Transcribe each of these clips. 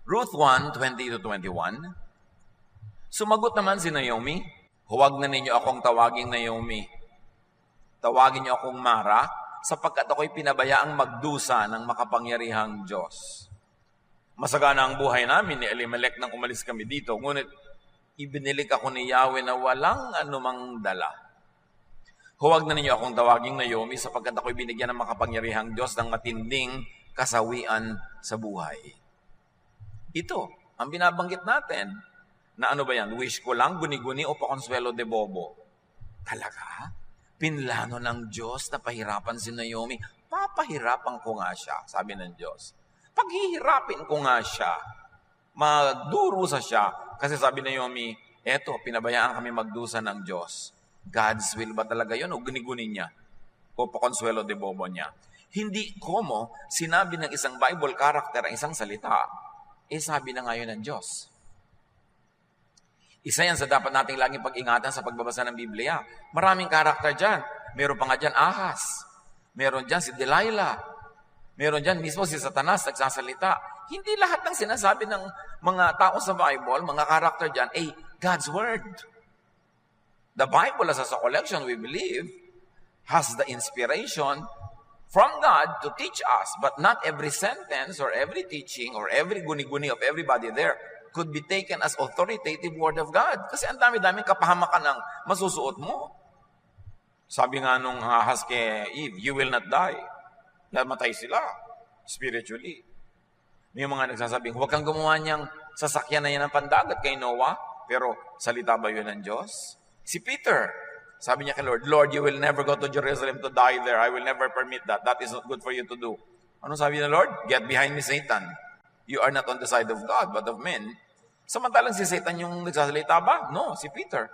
Ruth 1:20-21. Sumagot naman si Naomi, "Huwag na ninyo akong tawaging Naomi. Tawagin niyo akong Mara, sapagkat ako'y pinabayaang magdusa ng makapangyarihang Diyos. Masagana ang buhay namin ni Elimelech nang umalis kami dito, ngunit ibinilik ako ni Yahweh na walang anumang dala. Huwag na ninyo akong tawaging Naomi, sapagkat ako'y binigyan ng makapangyarihang Diyos ng matinding kasawian sa buhay." Ito ang binabanggit natin. Na ano ba yan? Wish ko lang, guni-guni o pakonsuelo de bobo. Talaga? Pinlano ng Diyos na pahirapan si Naomi. Papahirapan ko nga siya, sabi ng Diyos. Paghihirapin ko nga siya. Magdurusa siya. Kasi sabi ni Naomi, eto, pinabayaan kami magdusa ng Diyos. God's will ba talaga yun o guni-guni niya? O pakonsuelo de bobo niya? Hindi komo sinabi ng isang Bible character ang isang salita. Sabi na ngayon ng Diyos. Isa yan sa dapat nating laging pag-ingatan sa pagbabasa ng Biblia. Maraming karakter dyan. Meron pa nga dyan Ahaz. Meron dyan si Delilah. Meron dyan mismo si Satanas nagsasalita. Hindi lahat ng sinasabi ng mga tao sa Bible, mga karakter dyan, God's Word. The Bible as a collection, we believe, has the inspiration from God to teach us. But not every sentence or every teaching or every guni-guni of everybody there could be taken as authoritative word of God. Kasi ang dami-daming kapahamakan ang masusuot mo. Sabi nga nung Ahaz kay Eve, "You will not die." Namatay sila spiritually. May mga nagsasabing, huwag kang gumawa niyang sasakyan na yan ng pandagat kay Noah. Pero salita ba yun ng Diyos? Si Peter, sabi niya kay Lord, "Lord, you will never go to Jerusalem to die there. I will never permit that. That is not good for you to do." Ano sabi ng Lord? "Get behind me, Satan. You are not on the side of God, but of men." Samantalang si Satan yung nagsasalita ba? No, si Peter.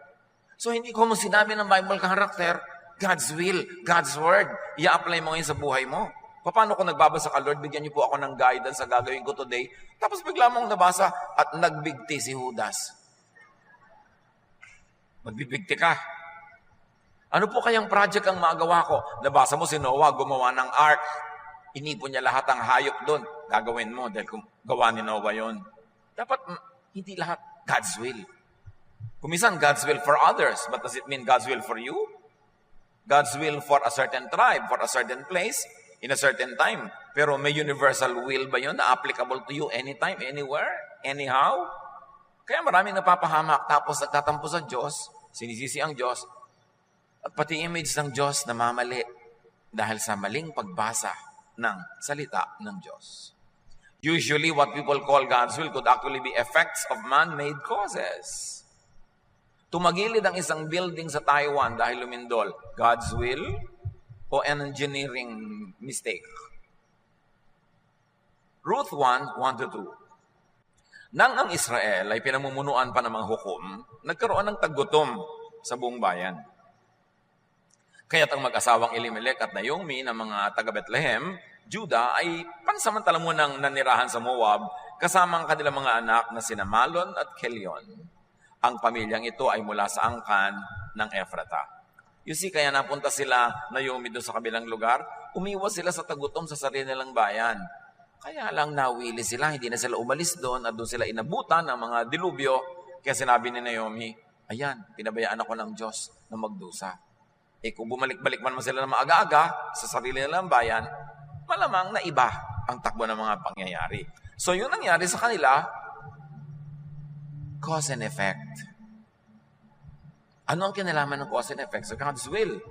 So hindi ko mo sinabi ng Bible character, God's will, God's word, i-apply mo ngayon sa buhay mo. Paano kung nagbabasa ka, "Lord, bigyan niyo po ako ng guidance sa gagawin ko today." Tapos bigla mong nabasa at nagbigti si Judas. Magbibigti ka. Ano po kayang project ang magawa ko? Nabasa mo si Noah gumawa ng ark. Inipon niya lahat ang hayop doon. Gagawin mo dahil kung gawa ni Noah yon. Dapat hindi lahat God's will. Kumisan God's will for others, but does it mean God's will for you? God's will for a certain tribe, for a certain place, in a certain time. Pero may universal will ba yun na applicable to you anytime, anywhere, anyhow? Kaya maraming napapahamak tapos nagtatampo sa Diyos, sinisisi ang Diyos, at pati image ng Diyos namamali dahil sa maling pagbasa ng salita ng Diyos. Usually, what people call God's will could actually be effects of man-made causes. Tumagilid ang isang building sa Taiwan dahil lumindol. God's will o an engineering mistake? Ruth 1:1-2. Nang ang Israel ay pinamumunuan pa ng mga hukom, nagkaroon ng taggutom sa buong bayan. Kaya't ang mag-asawang Elimelech at Naomi ng mga taga-Bethlehem, Judah, ay pansamantala munang nanirahan sa Moab kasama ang kanilang mga anak na sina Malon at Kelion. Ang pamilyang ito ay mula sa angkan ng Ephrata. You see, kaya napunta sila Naomi doon sa kabilang lugar, umiwas sila sa tagutom sa sarili nilang bayan. Kaya lang nawili sila, hindi na sila umalis doon at doon sila inabutan ng mga dilubyo. Kaya sinabi ni Naomi, "Ayan, pinabayaan ako ng Diyos na magdusa." Kung bumalik-balik man sila na maaga-aga sa sarili nilang bayan, malamang na iba ang takbo ng mga pangyayari. So yung nangyari sa kanila, cause and effect. Ano ang kinalaman ng cause and effect? So God's will.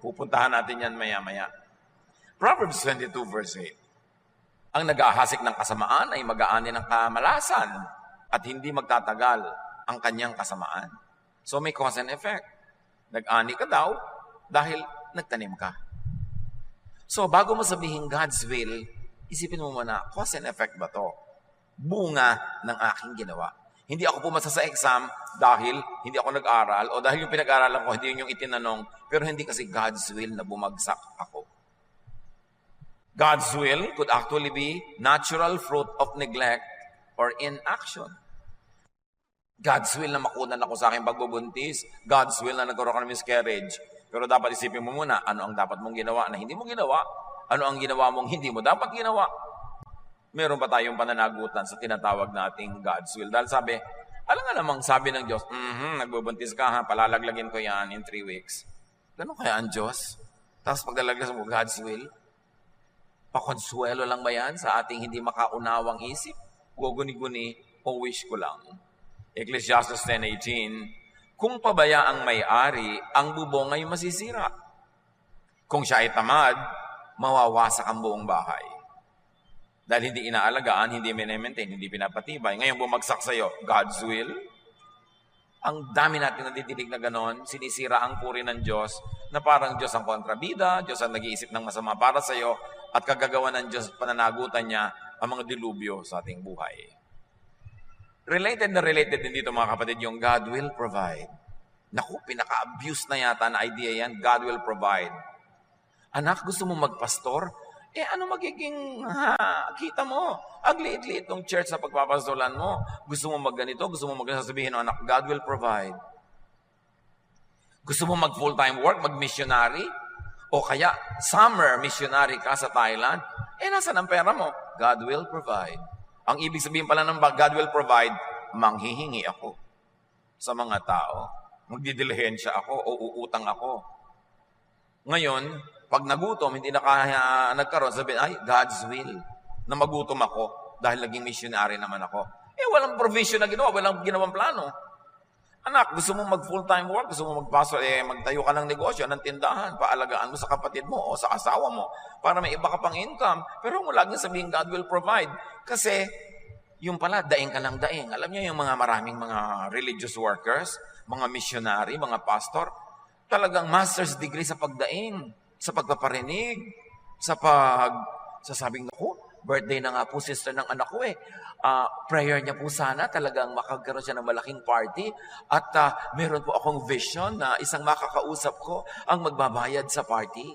Pupuntahan natin yan maya-maya. Proverbs 22:8. Ang nag-ahasik ng kasamaan ay mag-aani ng kamalasan at hindi magtatagal ang kanyang kasamaan. So may cause and effect. Nag-ani ka daw dahil nagtanim ka. So, bago mo sabihin God's will, isipin mo muna, cause and effect ba to? Bunga ng aking ginawa. Hindi ako pumasa sa exam dahil hindi ako nag-aral o dahil yung pinag-aralan ko, hindi yun yung itinanong, pero hindi kasi God's will na bumagsak ako. God's will could actually be natural fruit of neglect or inaction. God's will na makunan ako sa aking pagbubuntis. God's will na nagkaroon ka ng miscarriage. Pero dapat isipin mo muna, ano ang dapat mong ginawa na hindi mo ginawa? Ano ang ginawa mong hindi mo dapat ginawa? meron pa tayong pananagutan sa tinatawag nating God's will. Dahil sabi, alam nga namang sabi ng Diyos, nagbubuntis ka ha, palalaglagin ko yan in 3 weeks. Ganun kaya ang Diyos? Tapos paglalaglas mo, God's will? Pakonsuelo lang ba yan sa ating hindi makaunawang isip? Guguni-guni o wish ko lang? Ecclesiastes 10:18, kung pabaya ang may-ari, ang bubong ay masisira. Kung siya ay tamad, mawawasak ang buong bahay. Dahil hindi inaalagaan, hindi minemaintain, hindi pinapatibay. Ngayon bumagsak sa'yo, God's will? Ang dami natin nadidinig na ganon, sinisira ang puri ng Diyos, na parang Diyos ang kontrabida, Diyos ang nag-iisip ng masama para sa'yo, at kagagawa ng Diyos, pananagutan niya ang mga dilubyo sa ating buhay. Related na related din dito mga kapatid, yung God will provide. Naku, pinaka-abuse na yata na idea yan, God will provide. Anak, gusto mo magpastor? Ano magiging kita mo? Ang liit-liit ng church na pagpapastoran mo. Gusto mo magganito, gusto mo sabihin ng anak, God will provide. Gusto mo mag full-time work, mag-missionary? O kaya, summer missionary ka sa Thailand? Nasaan ang pera mo? God will provide. Ang ibig sabihin pala ng God will provide, manghihingi ako sa mga tao. Magdidilihensya ako o uutang ako. Ngayon, pag nagutom, hindi na kaya nagkaroon, sabihin, ay, God's will, na magutom ako dahil naging missionary naman ako. Walang provision na ginawa, walang ginawang plano. Anak, gusto mo mag full-time work, gusto mo magpasok, magtayo ka ng negosyo, ng tindahan, paalagaan mo sa kapatid mo o sa asawa mo para may iba ka pang income. Pero mo laging sabihin, God will provide. Kasi, yung pala, daing ka ng daing. Alam niyo yung mga maraming mga religious workers, mga missionary, mga pastor, talagang master's degree sa pagdaing, sa pagpaparinig, sasabing, naku, birthday na nga po sister ng anak ko prayer niya po sana talagang makagkaroon siya ng malaking party at meron po akong vision na isang makakausap ko ang magbabayad sa party.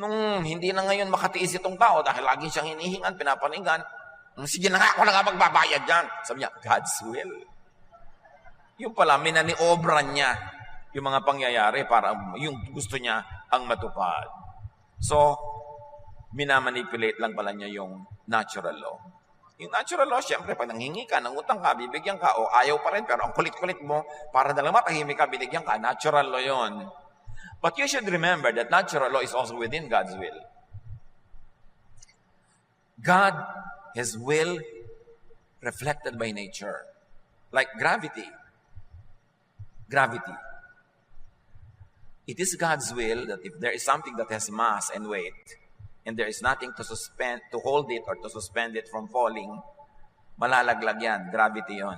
Nung hindi na ngayon makatiis itong tao dahil lagi siyang hinihingan, pinapaningan, sige na nga, ako na nga magbabayad dyan. Sabi niya, God's will. Yung pala, minaniobra niya yung mga pangyayari para yung gusto niya ang matupad. So, minamanipulate lang pala niya yung natural law. Yung natural law, syempre, pag nanghingi ka, nangutang ka, bibigyan ka, o ayaw pa rin, pero ang kulit-kulit mo, para na lang matahimik ka, binigyan ka, natural law yon. But you should remember that natural law is also within God's will. God, His will, reflected by nature. Like gravity. Gravity. It is God's will that if there is something that has mass and weight, and there is nothing to hold it or to suspend it from falling, malalaglag yan. Gravity yon.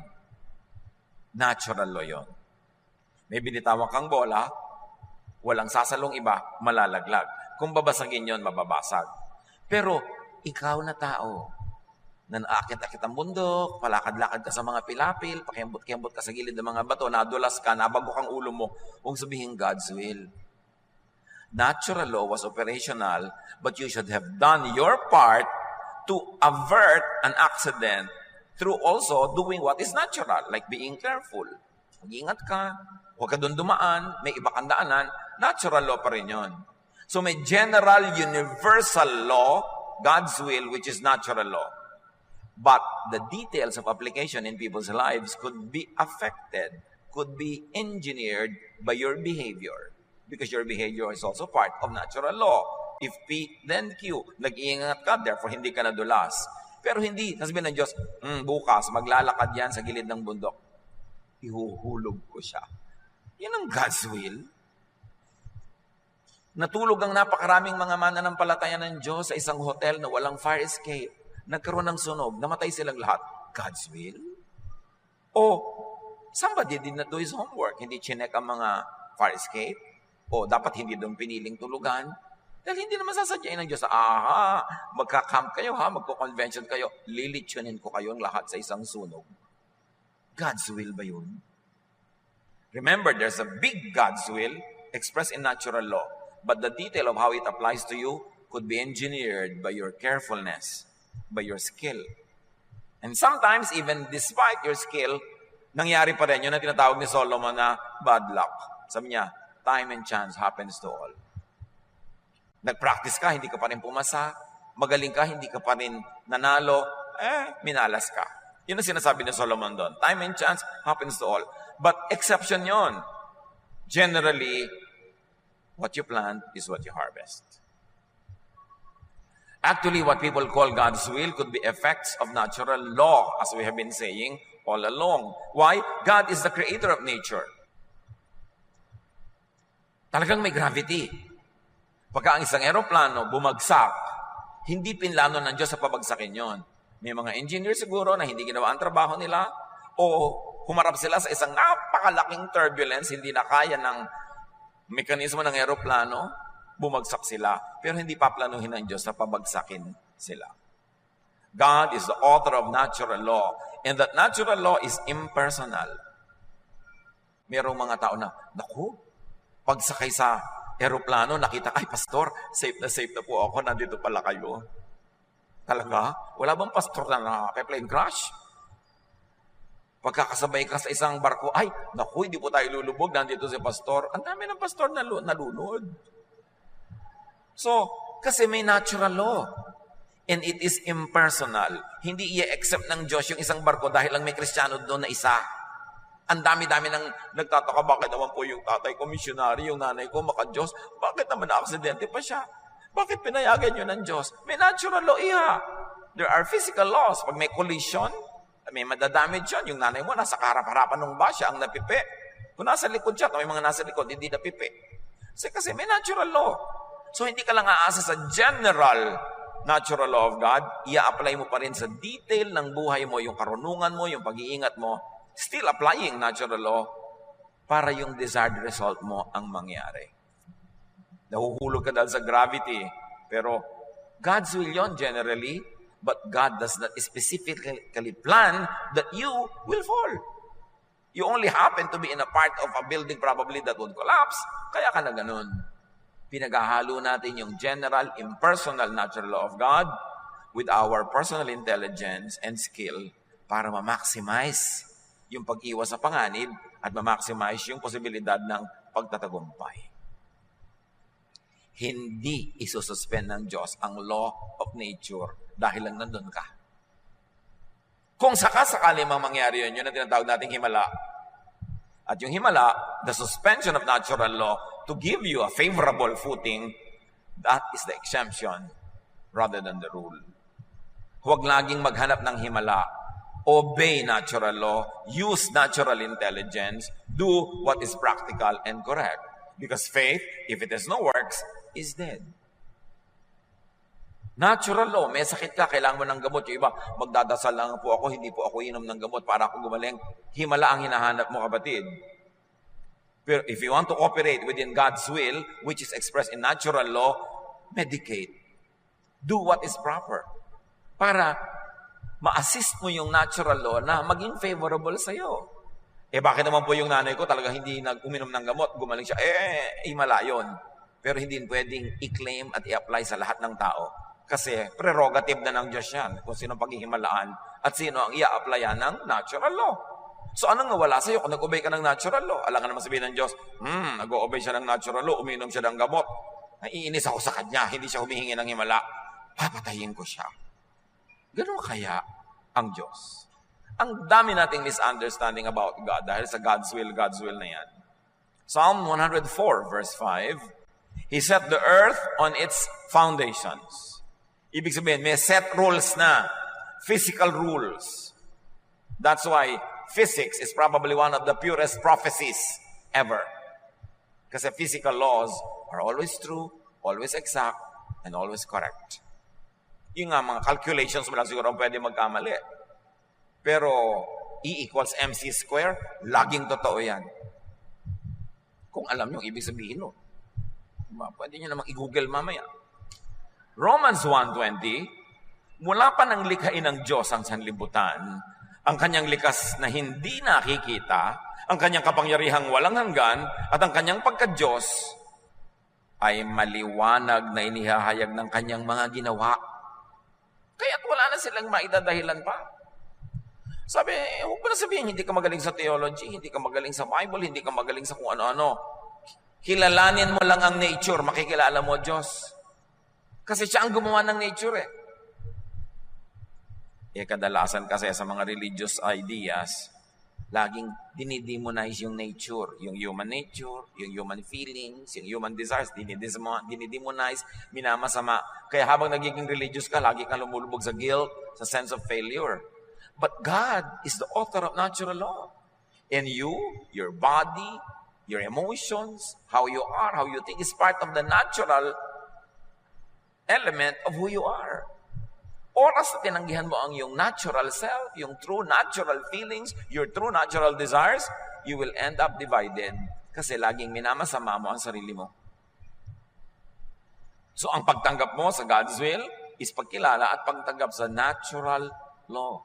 Natural law yon. May binitawan kang bola, walang sasalong iba, malalaglag. Kung babasagin yon, mababasag. Pero, ikaw na tao, na naakit-akit ang bundok, palakad-lakad ka sa mga pilapil, pakiambot-kiambot ka sa gilid ng mga bato, nadulas ka, nabago kang ulo mo, kung sabihin God's will. Natural law was operational, but you should have done your part to avert an accident through also doing what is natural, like being careful. Mag-ingat ka, huwag ka doon dumaan, may iba kang daanan, natural law pa rin yun. So may general, universal law, God's will, which is natural law. But the details of application in people's lives could be affected, could be engineered by your behavior. Because your behavior is also part of natural law. If P, then Q. Nag-iingat ka, therefore hindi ka nadulas. Pero hindi, sasabihin ng Diyos, bukas, maglalakad yan sa gilid ng bundok. Ihuhulog ko siya. Yan ang God's will. Natulog ang napakaraming mga mananampalataya ng Diyos sa isang hotel na walang fire escape. Nagkaroon ng sunog, namatay silang lahat. God's will? O, somebody did not do his homework. Hindi chinek ang mga fire escape. O, dapat hindi doon piniling tulugan. Dahil hindi naman sasadyain ng Diyos, magka-camp kayo magko-convention kayo, lilitsunin ko kayong lahat sa isang sunog. God's will ba yun? Remember, there's a big God's will expressed in natural law. But the detail of how it applies to you could be engineered by your carefulness, by your skill. And sometimes, even despite your skill, nangyari pa rin yun na tinatawag ni Solomon na bad luck. Sabi niya, time and chance happens to all. Nag-practice ka, hindi ka pa rin pumasa. Magaling ka, hindi ka pa rin nanalo, minalas ka. Yun ang sinasabi ni Solomon doon. Time and chance happens to all. But exception yon. Generally, what you plant is what you harvest. Actually, what people call God's will could be effects of natural law, as we have been saying all along. Why? God is the creator of nature. Talagang may gravity. Pagka ang isang eroplano bumagsak, hindi pinlano ng Diyos sa pabagsakin yon. May mga engineer siguro na hindi ginawa ang trabaho nila o humarap sila sa isang napakalaking turbulence, hindi na kaya ng mekanismo ng eroplano, bumagsak sila. Pero hindi pa planuhin ng Diyos na pabagsakin sila. God is the author of natural law. And that natural law is impersonal. Merong mga tao na, naku, pagsakay sa eroplano, nakita, ay pastor, safe na po ako, nandito pala kayo. Talaga? Wala bang pastor na nakaka-plane crash? Pagkakasabay ka sa isang barko, ay, naku, hindi po tayo lulubog, nandito si pastor. Ang dami ng pastor na nalunod. So, kasi may natural law. And it is impersonal. Hindi i-accept ng Diyos yung isang barko dahil lang may Kristiyano doon na isa. Ang dami-dami nang nagtataka, bakit naman po yung tatay ko, missionary, yung nanay ko, maka-Diyos, bakit naman na-aksidente pa siya? Bakit pinayagan yun ng Diyos? May natural law, iha. There are physical laws. Pag may collision, may madadamage yun. Yung nanay mo, nasa kaharap-harapan ng basya, ang napipi. Kung nasa likod siya, kung may mga nasa likod, hindi napipi. Kasi may natural law. So, hindi ka lang aasa sa general natural law of God, i-apply mo pa rin sa detail ng buhay mo, yung karunungan mo, yung pag-iingat mo, still applying natural law para yung desired result mo ang mangyari. Nahuhulog ka dahil sa gravity, pero God's will yon generally, but God does not specifically plan that you will fall. You only happen to be in a part of a building probably that would collapse, kaya ka na ganun. Pinaghahalo natin yung general, impersonal natural law of God with our personal intelligence and skill para ma-maximize yung pag-iwas sa panganib at ma-maximize yung posibilidad ng pagtatagumpay. Hindi isususpend ng Diyos ang law of nature dahil lang nandun ka. Kung sakali mang mangyari yun, yun ang tinatawag nating himala. At yung himala, the suspension of natural law to give you a favorable footing, that is the exemption rather than the rule. Huwag laging maghanap ng himala. Obey natural law, use natural intelligence, do what is practical and correct. Because faith, if it has no works, is dead. Natural law, may sakit ka, kailangan mo ng gamot. Yung iba, magdadasal lang po ako, hindi po ako inom ng gamot para ako gumaling. Himala ang hinahanap mo, kapatid. Pero if you want to operate within God's will, which is expressed in natural law, medicate. Do what is proper. Para ma-assist mo yung natural law na maging favorable sa'yo. Bakit naman po yung nanay ko talaga hindi nag-uminom ng gamot, gumaling siya? Himala yun. Pero hindi pwedeng i-claim at i-apply sa lahat ng tao. Kasi prerogative na ng Diyos yan kung sino paghihimalaan at sino ang i-applyan ng natural law. So anong nawala sa'yo kung nag-obey ka ng natural law? Alam ka naman sabihin ng Diyos, nag-obey siya ng natural law, uminom siya ng gamot. Naiinis ako sa kanya, hindi siya humihingi ng himala. Papatayin ko siya. Ganun kaya ang Diyos? Ang dami nating misunderstanding about God dahil sa God's will na yan. Psalm 104 verse 5, He set the earth on its foundations. Ibig sabihin, may set rules na. Physical rules. That's why physics is probably one of the purest prophecies ever. Kasi physical laws are always true, always exact, and always correct. Yung nga, mga calculations mo lang siguro pwede magkamali. Pero E equals MC square, laging totoo yan. Kung alam nyo, ibig sabihin no. Pwede nyo namang i-google mamaya. Romans 1:20, mula pa nang likhain ng Diyos ang sanlibutan, ang kanyang likas na hindi nakikita, ang kanyang kapangyarihang walang hanggan, at ang kanyang pagka-Diyos ay maliwanag na inihahayag ng kanyang mga ginawa. Kaya't wala na silang maidadahilan pa. Sabi, huwag mo na sabihin, hindi ka magaling sa theology, hindi ka magaling sa Bible, hindi ka magaling sa kung ano-ano. Kilalanin mo lang ang nature, makikilala mo Diyos. Kasi siya ang gumawa ng nature eh. Kadalasan kasi sa mga religious ideas, laging dinidemonize yung nature, yung human nature, yung human feelings, yung human desires, dinidemonize, minamasama. Kaya habang nagiging religious ka, lagi kang lumulubog sa guilt, sa sense of failure. But God is the author of natural law. And you, your body, your emotions, how you are, how you think is part of the natural element of who you are. Oras na tinanggihan mo ang yung natural self, yung true natural feelings, your true natural desires, you will end up divided kasi laging minamasama mo ang sarili mo. So ang pagtanggap mo sa God's will is pagkilala at pagtanggap sa natural law.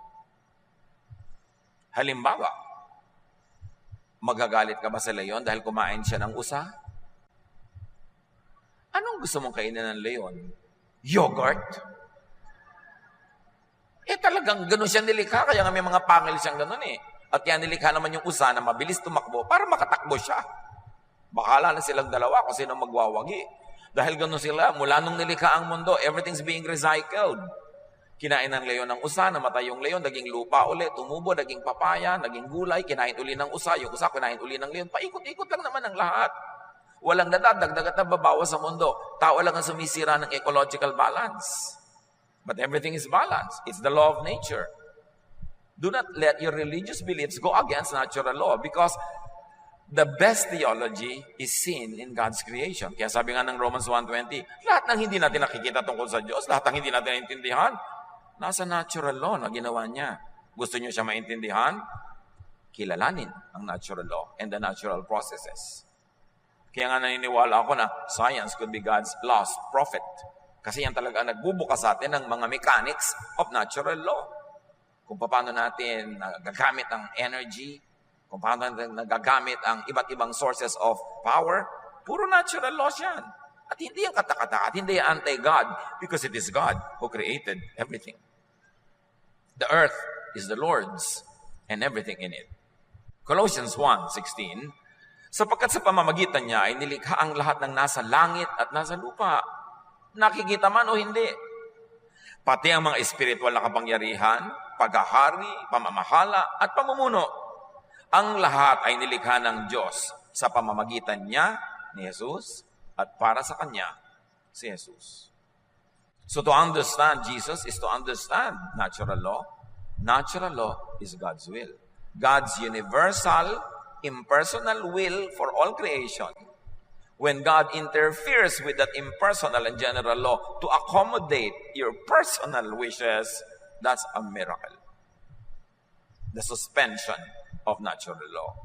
Halimbawa, magagalit ka ba sa leon dahil kumain siya ng usa? Anong gusto mong kainin ng leon? Yogurt? Talagang ganun siya nilikha, kaya nga may mga pangil siyang ganun eh. At yan nilikha naman yung usa na mabilis tumakbo para makatakbo siya. Bahala na silang dalawa kung sino magwawagi. Dahil ganun sila, mula nung nilikha ang mundo, everything's being recycled. Kinain ng leon ng usa, namatay yung leon, naging lupa ulit, tumubo, naging papaya, naging gulay, kinain uli ng usa, yung usa kinain uli ng leon. Paikot-ikot lang naman ang lahat. Walang nadadagdag at nababawas sa mundo. Tao lang ang sumisira ng ecological balance. But everything is balanced. It's the law of nature. Do not let your religious beliefs go against natural law because the best theology is seen in God's creation. Kaya sabi nga ng Romans 1:20, lahat ng hindi natin nakikita tungkol sa Diyos, lahat ng hindi natin naintindihan, nasa natural law na ginawa niya. Gusto niyo siya maintindihan? Kilalanin ang natural law and the natural processes. Kaya nga naniniwala ako na science could be God's lost prophet. Kasi yan talaga nagbubukas sa atin ng mga mechanics of natural law. Kung paano natin nagagamit ang energy, kung paano natin nagagamit ang iba't ibang sources of power, puro natural laws yan. At hindi yung katakata, at hindi yung anti-God, because it is God who created everything. The earth is the Lord's and everything in it. Colossians 1:16, sapagkat sa pamamagitan niya ay nilikha ang lahat ng nasa langit at nasa lupa. Nakikita man o hindi. Pati ang mga espiritual na kapangyarihan, paghahari, pamamahala, at pamumuno. Ang lahat ay nilikha ng Diyos sa pamamagitan niya ni Jesus at para sa Kanya si Jesus. So to understand Jesus is to understand natural law. Natural law is God's will. God's universal, impersonal will for all creation. When God interferes with that impersonal and general law to accommodate your personal wishes, that's a miracle. The suspension of natural law.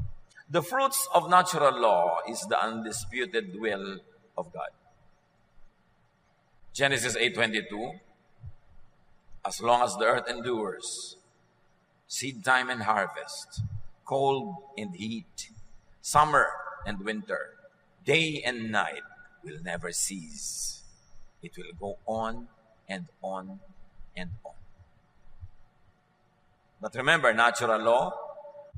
The fruits of natural law is the undisputed will of God. Genesis 8:22, as long as the earth endures, seed time and harvest, cold and heat, summer and winter, day and night will never cease. It will go on and on and on. But remember, natural law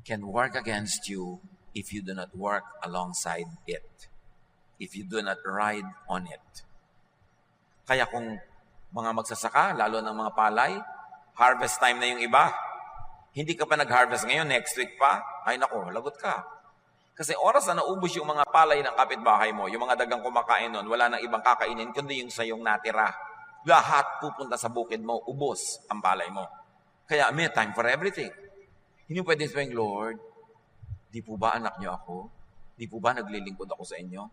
can work against you if you do not work alongside it. If you do not ride on it. Kaya kung mga magsasaka, lalo ng mga palay, harvest time na yung iba, hindi ka pa nag-harvest ngayon, next week pa, ay nako, lagot ka. Kasi oras na naubos yung mga palay ng kapitbahay mo, yung mga dagang kumakain nun, wala nang ibang kakainin, kundi yung sayong natira. Lahat pupunta sa bukid mo, ubos ang palay mo. Kaya may time for everything. Hindi pwede sabihin, Lord, di po ba anak niyo ako? Di po ba naglilingkod ako sa inyo?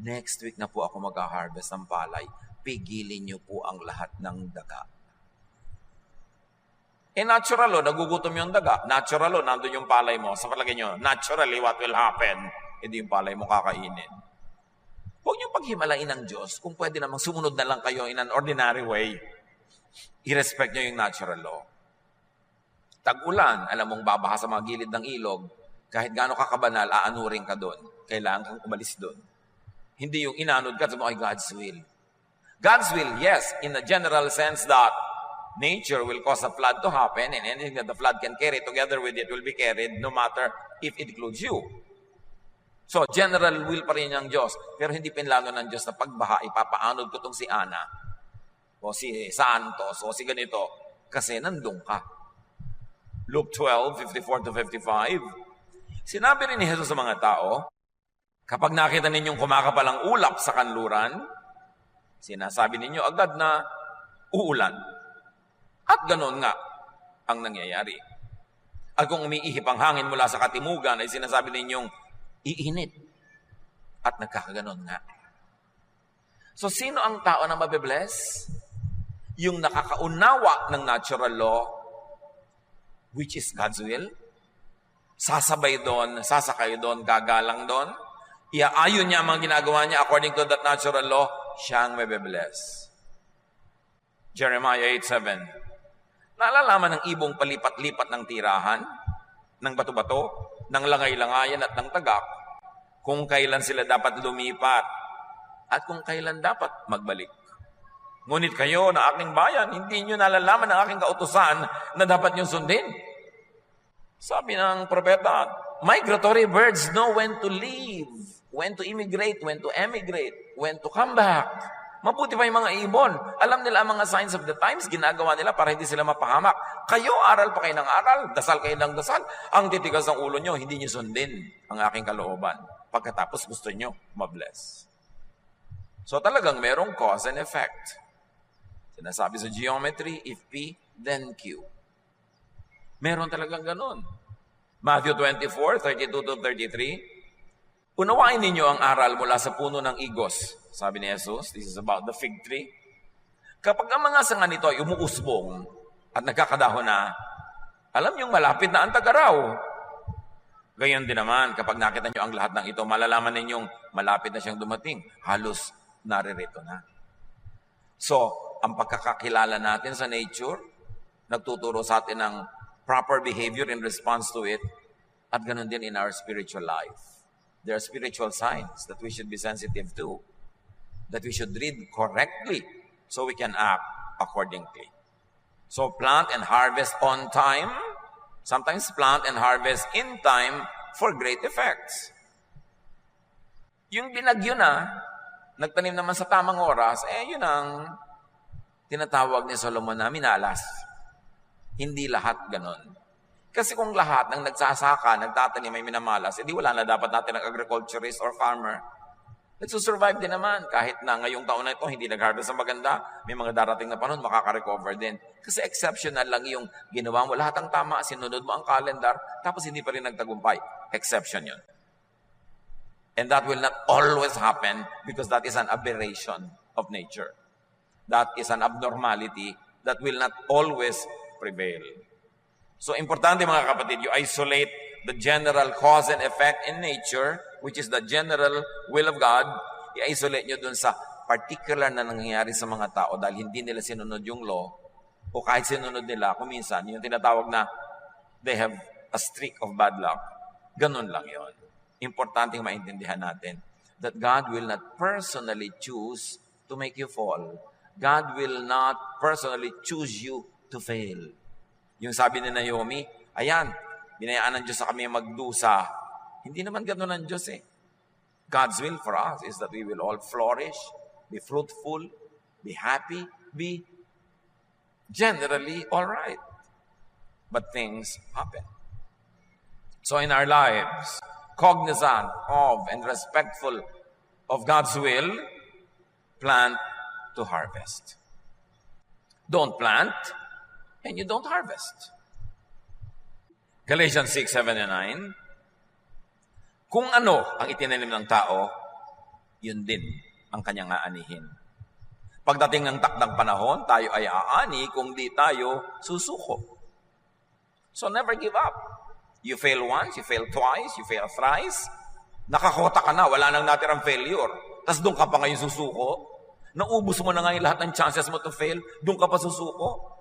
Next week na po ako mag-harvest ng palay. Pigilin niyo po ang lahat ng daga. Natural law, nagugutom yung daga. Natural law, nandun yung palay mo. Sa palagay nyo, naturally, what will happen? Hindi yung palay mo kakainin. Huwag niyo paghimalain ng Diyos kung pwede namang sumunod na lang kayo in an ordinary way. I-respect niyo yung natural law. Tag-ulan, alam mong babaha sa mga gilid ng ilog, kahit gaano kakabanal, aanurin ka doon. Kailangan kang umalis doon. Hindi yung inanod ka, sabi mo, ay God's will. God's will, yes, in a general sense that nature will cause a flood to happen, and anything that the flood can carry together with it will be carried no matter if it includes you. So, general will pa rin ang Diyos, pero hindi pinlano ng Diyos na pagbaha, ipapaanod ko tong si Ana. o si Santos, o si ganito, kasi nandun ka. Luke 12:54-55, sinabi rin ni Jesus sa mga tao, kapag nakita ninyong kumakapalang ulap sa kanluran, sinasabi ninyo agad na uulan. At ganoon nga ang nangyayari. At kung umiihip ang hangin mula sa katimugan, ay sinasabi ninyong iinit. At nagkakaganon nga. So, sino ang tao na mabibless? Yung nakakaunawa ng natural law, which is God's will. Sasabay doon, sasakay doon, gagalang doon. Iaayon niya ang mga ginagawa niya according to that natural law, siyang mabibless. Jeremiah 8:7. Naalalaman ng ibong palipat-lipat ng tirahan, ng bato-bato, ng langay-langayan at ng tagak, kung kailan sila dapat lumipat at kung kailan dapat magbalik. Ngunit kayo na aking bayan, hindi nyo nalalaman ang aking kautusan na dapat nyo sundin. Sabi ng propeta, migratory birds know when to leave, when to immigrate, when to emigrate, when to come back. Mabuti pa yung mga ibon. Alam nila ang mga signs of the times, ginagawa nila para hindi sila mapahamak. Kayo, aral pa kayo ng aral, dasal kayo ng dasal. Ang titigas ng ulo nyo, hindi nyo sundin ang aking kalooban. Pagkatapos gusto nyo mabless. So talagang merong cause and effect. Sinasabi sa geometry, if P, then Q. Meron talagang ganun. Matthew 24:32-33, unawain ninyo ang aral mula sa puno ng igos. Sabi ni Jesus, this is about the fig tree. Kapag ang mga sanga nito ay umuusbong at nagkakadahon na, alam niyong malapit na ang tag-araw. Gayon din naman, kapag nakita niyo ang lahat ng ito, malalaman ninyong malapit na siyang dumating. Halos naririto na. So, ang pagkakakilala natin sa nature, nagtuturo sa atin ng proper behavior in response to it, at ganun din in our spiritual life. There are spiritual signs that we should be sensitive to, that we should read correctly so we can act accordingly. So plant and harvest on time, sometimes plant and harvest in time for great effects. Yung binagyo na, nagtanim naman sa tamang oras, yun ang tinatawag ni Solomon na minalas. Hindi lahat ganon. Kasi kung lahat ng nagsasaka, nagtatanim, may minamalas, edi wala na dapat natin ang agriculturist or farmer. Nagsusurvive din naman. Kahit na ngayong taon na ito, hindi nag-harvest na maganda, may mga darating na panahon, makaka-recover din. Kasi exceptional lang yung ginawa mo. Lahat ang tama, sinunod mo ang calendar, tapos hindi pa rin nagtagumpay. Exception yun. And that will not always happen because that is an aberration of nature. That is an abnormality that will not always prevail. So, importante mga kapatid, you isolate the general cause and effect in nature, which is the general will of God. I-isolate nyo dun sa particular na nangyayari sa mga tao dahil hindi nila sinunod yung law o kahit sinunod nila, kung minsan, yung tinatawag na they have a streak of bad luck. Ganun lang yon. Importante maintindihan natin that God will not personally choose to make you fall. God will not personally choose you to fail. Yung sabi ni Naomi, ayan, binayaan ng Diyos sa kami magdusa. Hindi naman gano'n ang Diyos eh. God's will for us is that we will all flourish, be fruitful, be happy, be generally all right. But things happen. So in our lives, cognizant of and respectful of God's will, plant to harvest. Don't plant, and you don't harvest. Galatians 6:7 and 9, kung ano ang itinanim ng tao, yun din ang kanyang aanihin. Pagdating ng takdang panahon, tayo ay aani kung di tayo susuko. So never give up. You fail once, you fail twice, you fail thrice. Nakakota ka na, wala nang natirang failure. Tapos doon ka pa ngayon susuko. Naubos mo na ngayon lahat ng chances mo to fail, doon ka pa susuko.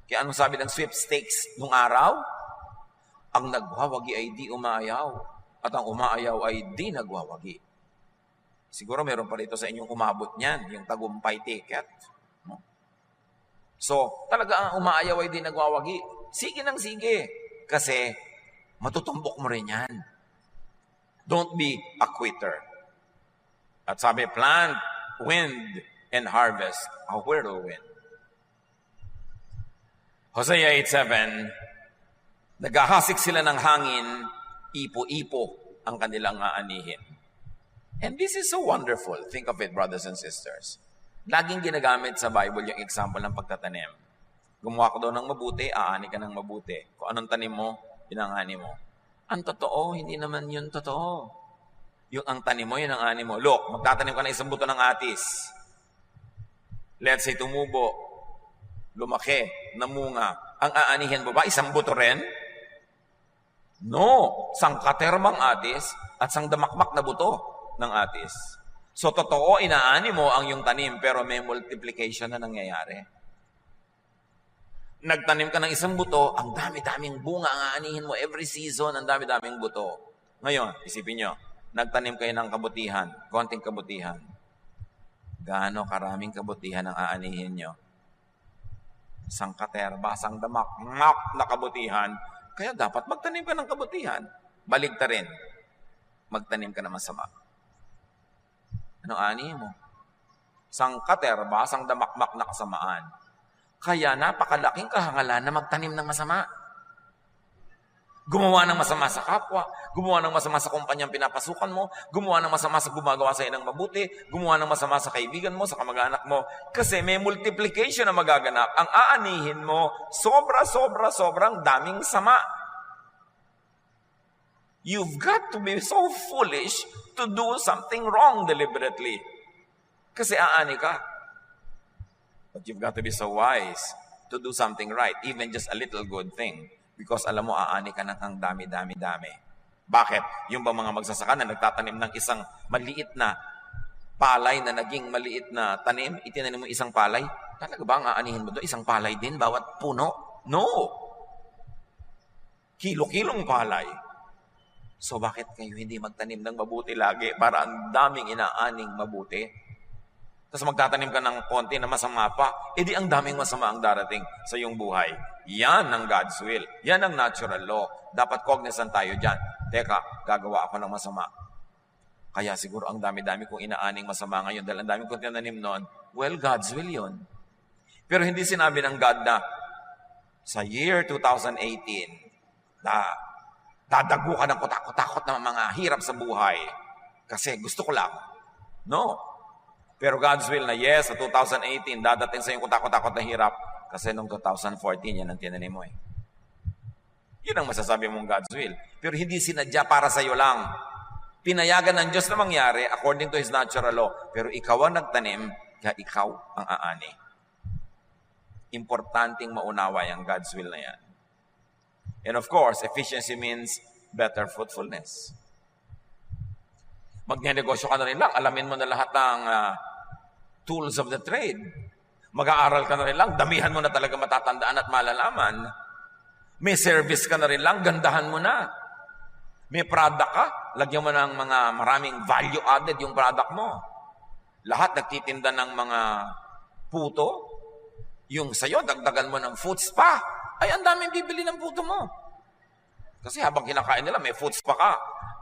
Kaya anong sabi ng sweepstakes nung araw? Ang nagwawagi ay di umaayaw, at ang umaayaw ay di nagwawagi. Siguro meron pa rito sa inyong umabot niyan, yung tagumpay ticket. No? So, talaga ang umaayaw ay di nagwawagi. Sige nang sige. Kasi, matutumbok mo rin yan. Don't be a quitter. At sabi, plant, wind, and harvest a whirlwind. Hosea 8:7, naghahasik sila ng hangin, ipo-ipo ang kanilang aanihin. And this is so wonderful. Think of it, brothers and sisters. Laging ginagamit sa Bible yung example ng pagtatanim. Gumawa ka daw ng mabuti, aani ka ng mabuti. Kung anong tanim mo, yun ang ani mo. Ang totoo, hindi naman yun totoo. Yung ang tanim mo, yun ang ani mo. Look, magtatanim ka ng isang buto ng atis. Let's say tumubo, lumaki, namunga. Ang aanihin mo ba, isang buto rin? No, sangkatermang atis at sang damakmak na buto ng atis. So totoo, inaani mo ang yung tanim pero may multiplication na nangyayari. Nagtanim ka ng isang buto, ang dami-daming bunga ang aanihin mo every season, ang dami-daming buto. Ngayon, isipin nyo, nagtanim kayo ng kabutihan, konting kabutihan. Gaano karaming kabutihan ang aanihin nyo? Sangkaterba, sang damakmak na kabutihan. Kaya dapat magtanim ka ng kabutihan. Baligta rin. Magtanim ka ng masama. Ano ani mo? Sangkaterba, sang damakmak na kasamaan. Kaya napakalaking kahangalan na magtanim ng masama. Gumawa ng masama sa kapwa, gumawa ng masama sa kumpanyang pinapasukan mo, gumawa ng masama sa gumagawa sa ng mabuti, gumawa ng masama sa kaibigan mo, sa kamag-anak mo. Kasi may multiplication na magaganap. Ang aanihin mo, sobrang daming sama. You've got to be so foolish to do something wrong deliberately. Kasi aani ka. But you've got to be so wise to do something right, even just a little good thing. Because alam mo, aani ka ng ang dami. Bakit? Yung ba mga magsasaka na nagtatanim ng isang maliit na palay na naging maliit na tanim, itinanim mo isang palay, talaga ba ang aanihin mo doon? Isang palay din, bawat puno? No! Kilo-kilong palay. So bakit kayo hindi magtanim ng mabuti lagi para ang daming inaaning mabuti? Tapos magtatanim ka ng konti na masama pa, edi ang daming masama ang darating sa iyong buhay. Yan ang God's will. Yan ang natural law. Dapat cognizant tayo dyan. Teka, gagawa ako ng masama. Kaya siguro ang dami-dami kong inaaning masama ngayon dahil ang dami kong tinanim noon. Well, God's will yun. Pero hindi sinabi ng God na sa year 2018, na dadago ka ng kutakot na mga hirap sa buhay kasi gusto ko lang. No. Pero God's will na yes, sa 2018, dadating sa yung kutakot na hirap kasi noong 2014, yan ang tinanim mo eh. Yun ang masasabi mong God's will. Pero hindi sinadya para sa iyo lang. Pinayagan ng Diyos na mangyari according to His natural law. Pero ikaw ang nagtanim, kaya ikaw ang aani. Importanteng maunawa ang God's will na yan. And of course, efficiency means better fruitfulness. Magnenegosyo ka na rin lang, alamin mo na lahat ng tools of the trade. Mag-aaral ka na rin lang, damihan mo na talaga matatandaan at malalaman. May service ka na rin lang, gandahan mo na. May product ka, lagyan mo ng mga maraming value added yung product mo. Lahat nagtitinda ng mga puto, yung sayo, dagdagan mo ng food spa. Ay, ang daming bibili ng puto mo. Kasi habang kinakain nila, may food spa ka.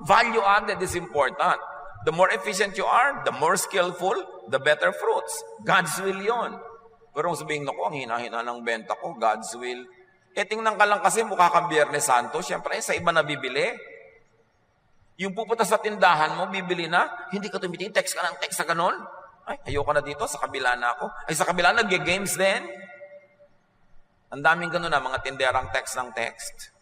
Value added is important. The more efficient you are, the more skillful, the better fruits. God's will yon. Pero kung sabihin ko, ang hina-hina ng benta ko, God's will. Tingnan ka lang kasi mukha kang Biyernes Santo, syempre sa iba na bibili. Yung pupunta sa tindahan mo, bibili na, hindi ka tumitingin, text ka ng text sa ganon. Ay, ayoko na dito, sa kabila na ako. Ay, sa kabila, nag-games din. Ang daming ganon na, mga tinderang text ng text.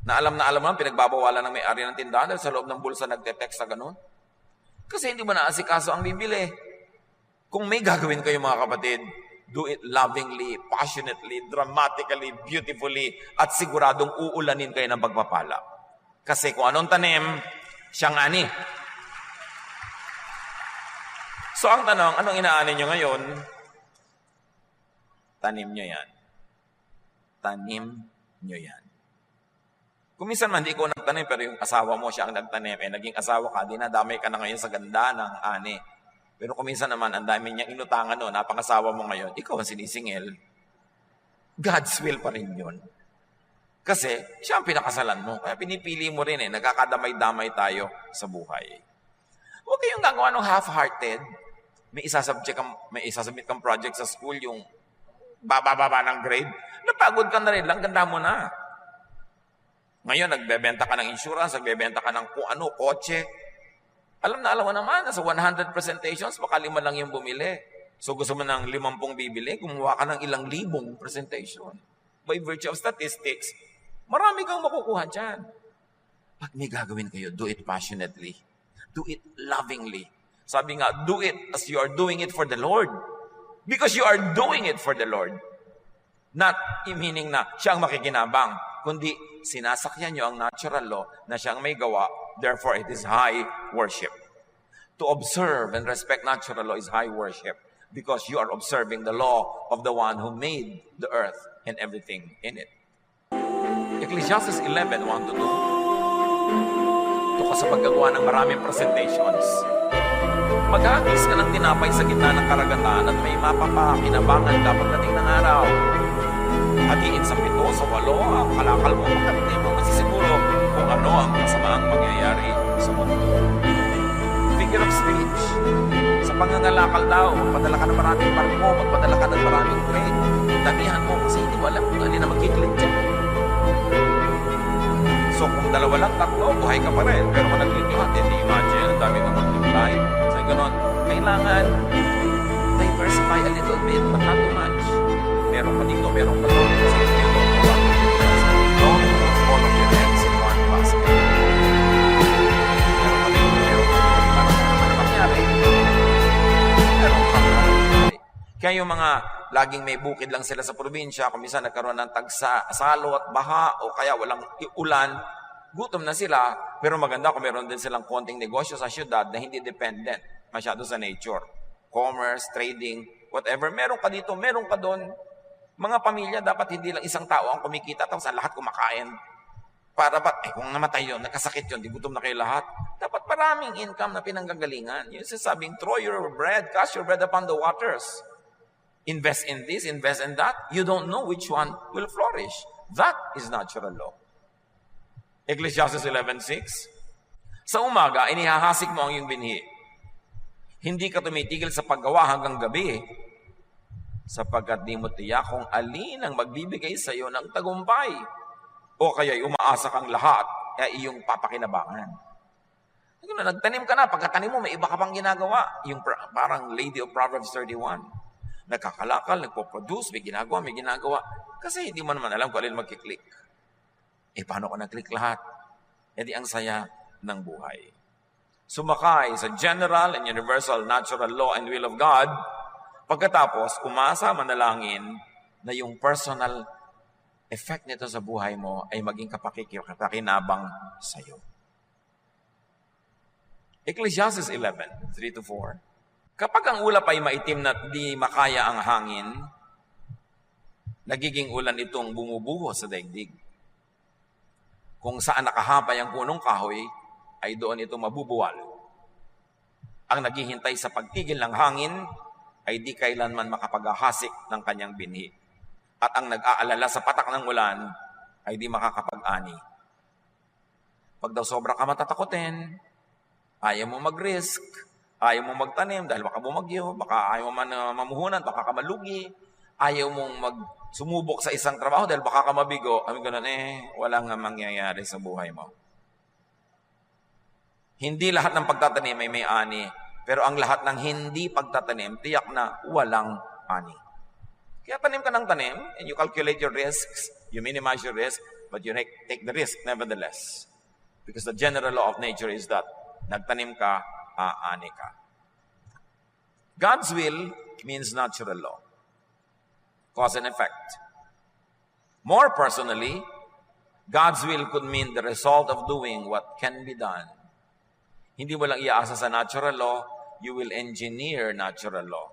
Na alam mo, pinagbabawalan ng may-ari ng tindahan dahil sa loob ng bulsa nagte-text sa ganon. Kasi hindi mo naasikaso ang bibili. Kung may gagawin kayo mga kapatid, do it lovingly, passionately, dramatically, beautifully, at siguradong uulanin kayo ng pagpapala. Kasi kung anong tanim, siyang ani. So ang tanong, anong inaani nyo ngayon? Tanim nyo yan. Tanim nyo yan. Kung minsan man, di ko nagtanim, pero yung asawa mo siya ang nagtanim, naging asawa ka, dinadamay ka na ngayon sa ganda ng ani. Pero kung minsan naman, ang dami niyang inutangan no, napangasawa mo ngayon, ikaw ang sinisingil. God's will pa rin yun. Kasi, siya ang pinakasalan mo. Kaya pinipili mo rin nagkakadamay-damay tayo sa buhay. Huwag kayong gagawa ng half-hearted. may isasubmit kang project sa school, yung baba ng grade, napagod ka na rin lang, ganda mo na. Ngayon, nagbebenta ka ng insurance, nagbebenta ka ng kung ano, kotse. Alam mo naman, sa 100 presentations, baka 5 lang yung bumili. So gusto mo ng 50 bibili, gumawa ka ng ilang libong presentation. By virtue of statistics, marami kang makukuha dyan. Pag may gagawin kayo, do it passionately. Do it lovingly. Sabi nga, do it as you are doing it for the Lord. Because you are doing it for the Lord. Not meaning na siya ang makikinabang, kundi sinasakyan niyo ang natural law na siyang may gawa, therefore it is high worship. To observe and respect natural law is high worship because you are observing the law of the one who made the earth and everything in it. Ecclesiastes 11, 1-2. Ito ka sa paggagawa ng maraming presentations. Mag-aagis ka ng tinapay sa gitna ng karagatan at may mapapakinabangan ka pagdating ng araw. Hatiin sa 7, sa 8, ang kalakal mo, makapit mo masisiguro kung ano ang masamaang mangyayari sa mundo. Figure of speech. Sa pangangalakal daw, magpadala ka ng maraming barko, magpadala ka ng maraming crane. Damihan mo kasi hindi mo alam kung alin na magkiklik dyan. So kung 2 lang, 3, buhay ka pa rin. Pero kung nag-click lahat, hindi imagine, ang dami kang multiply. So gano'n, kailangan diversify a little bit, but not too much. Meron pa dito, meron pa doon. Kasi if you don't know what to do, don't put all of your eggs in one basket. Meron pa dito, meron pa dito. Para sa naman mangyari. Meron pa mangyari. Kaya yung mga laging may bukid lang sila sa probinsya, kung minsan nagkaroon ng tagsalo at baha, o kaya walang ulan, gutom na sila, pero maganda kung meron din silang konting negosyo sa syudad na hindi dependent masyado sa nature. Commerce, trading, whatever. Meron ka dito, meron ka doon. Mga pamilya, dapat hindi lang isang tao ang kumikita, tapos ang lahat kumakain. Para ba't, kung namatay yun, nagkasakit yun, di gutom na kayo lahat. Dapat maraming income na pinanggagalingan. Yung sasabing, throw your bread, cast your bread upon the waters. Invest in this, invest in that. You don't know which one will flourish. That is natural law. Ecclesiastes 11:6. Sa umaga, inihahasik mo ang iyong binhi. Hindi ka tumitigil sa paggawa hanggang gabi, sapagkat di mo tiyak kung alin ang magbibigay sa iyo ng tagumpay. O kaya'y umaasa kang lahat ay iyong papakinabangan. Nagtanim ka na, pagkatanim mo, may iba ka pang ginagawa. Yung parang Lady of Proverbs 31. Nagkakalakal, nagpo-produce, may ginagawa. Kasi hindi mo naman alam kung alin magkiklik. Paano ko nag-click lahat? Di ang saya ng buhay. Sumakay sa general and universal natural law and will of God, pagkatapos, umasa, manalangin na yung personal effect nito sa buhay mo ay maging kapakinabang sa iyo. Ecclesiastes 11, 3-4. Kapag ang ulap ay maitim na di makaya ang hangin, nagiging ulan itong bumubuho sa daigdig. Kung saan nakahapay ang punong kahoy, ay doon ito mabubuwal. Ang naghihintay sa pagtigil ng hangin ay di kailanman makapaghahasik ng kanyang binhi. At ang nag-aalala sa patak ng ulan ay di makakapag-ani. Pag daw sobra ka matatakotin, ayaw mo mag-risk, ayaw mo magtanim dahil baka bumagyo, baka ayaw mo man mamuhunan, baka ka malugi, ayaw mong sumubok sa isang trabaho dahil baka ka mabigo, wala nga mangyayari sa buhay mo. Hindi lahat ng pagtatanim ay may ani, pero ang lahat ng hindi pagtatanim, tiyak na walang ani. Kaya tanim ka ng tanim, and you calculate your risks, you minimize your risk, but you take the risk nevertheless. Because the general law of nature is that nagtanim ka, aani ka. God's will means natural law. Cause and effect. More personally, God's will could mean the result of doing what can be done. Hindi mo lang iaasa sa natural law, you will engineer natural law.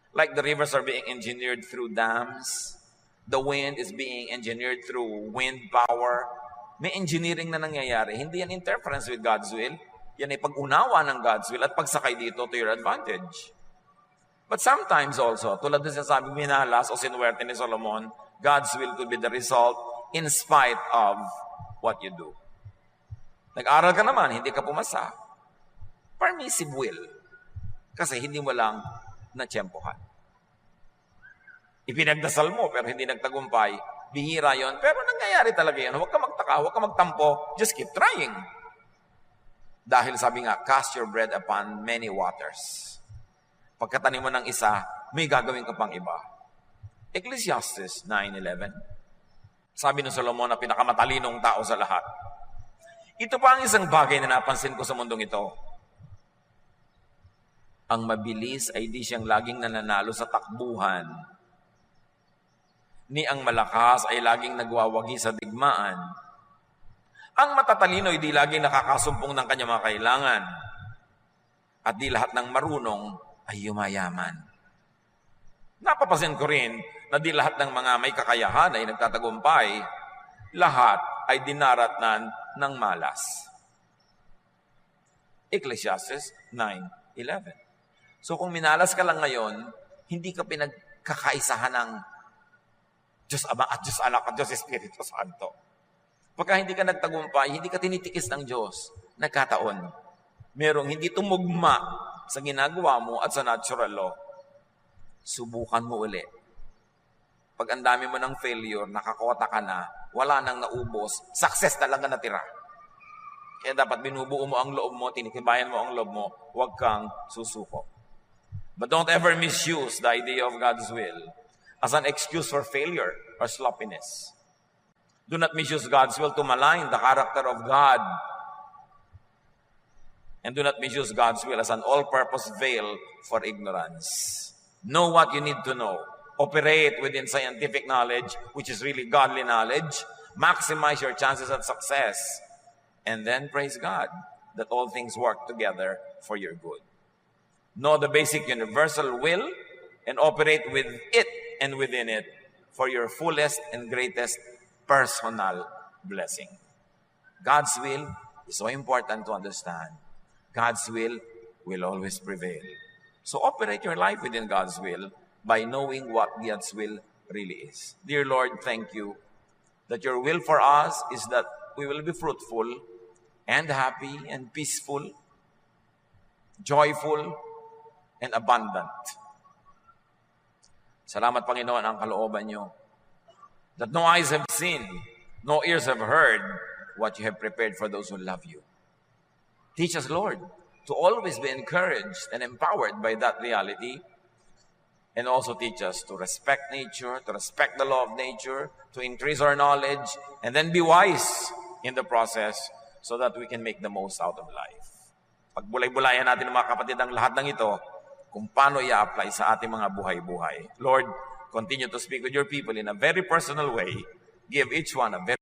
Like the rivers are being engineered through dams, the wind is being engineered through wind power. May engineering na nangyayari. Hindi yan interference with God's will. Yan ay pag-unawa ng God's will at pagsakay dito to your advantage. But sometimes also, tulad din sa sabi minalas o sinuwerte ni Solomon, God's will could be the result in spite of what you do. Nag-aral ka naman, hindi ka pumasa. Permissive will. Kasi hindi mo lang natsyempohan. Ipinagdasal mo pero hindi nagtagumpay. Bihira yon, pero nangyayari talaga yan. Huwag ka magtaka, huwag ka magtampo. Just keep trying. Dahil sabi nga, cast your bread upon many waters. Pagkatanim mo ng isa, may gagawin ka pang iba. Ecclesiastes 9:11. Sabi ng Solomon na pinakamatalinong tao sa lahat. Ito pa ang isang bagay na napansin ko sa mundong ito. Ang mabilis ay di siyang laging nananalo sa takbuhan. Ni ang malakas ay laging nagwawagi sa digmaan. Ang matatalino ay di laging nakakasumpong ng kanyang mga kailangan. At di lahat ng marunong ay yumayaman. Napapansin ko rin na di lahat ng mga may kakayahan ay nagtatagumpay. Lahat ay dinaratnan ng malas. Ecclesiastes 9:11. So kung minalas ka lang ngayon, hindi ka pinagkakaisahan ng Diyos Ama at Diyos Anak at Diyos Espiritu Santo. Pagka hindi ka nagtagumpay, hindi ka tinitikis ng Diyos, nagkataon. Merong hindi tumugma sa ginagawa mo at sa natural law. Subukan mo uli. Pag ang dami mo ng failure, nakakota ka na, wala nang naubos, success na lang na natira. Kaya dapat binubuo mo ang loob mo, tinitibayan mo ang loob mo, huwag kang susuko. But don't ever misuse the idea of God's will as an excuse for failure or sloppiness. Do not misuse God's will to malign the character of God. And do not misuse God's will as an all-purpose veil for ignorance. Know what you need to know. Operate within scientific knowledge, which is really godly knowledge. Maximize your chances of success. And then praise God that all things work together for your good. Know the basic universal will and operate with it and within it for your fullest and greatest personal blessing. God's will is so important to understand. God's will always prevail. So operate your life within God's will by knowing what God's will really is. Dear Lord, thank you that your will for us is that we will be fruitful and happy and peaceful, joyful, and abundant. Salamat, Panginoon, ang kalooban niyo. That no eyes have seen, no ears have heard what you have prepared for those who love you. Teach us, Lord, to always be encouraged and empowered by that reality. And also teach us to respect nature, to respect the law of nature, to increase our knowledge, and then be wise in the process so that we can make the most out of life. Pagbulay-bulayan natin ng mga kapatid ang lahat ng ito, kung paano i-apply sa ating mga buhay-buhay. Lord, continue to speak with your people in a very personal way. Give each one a very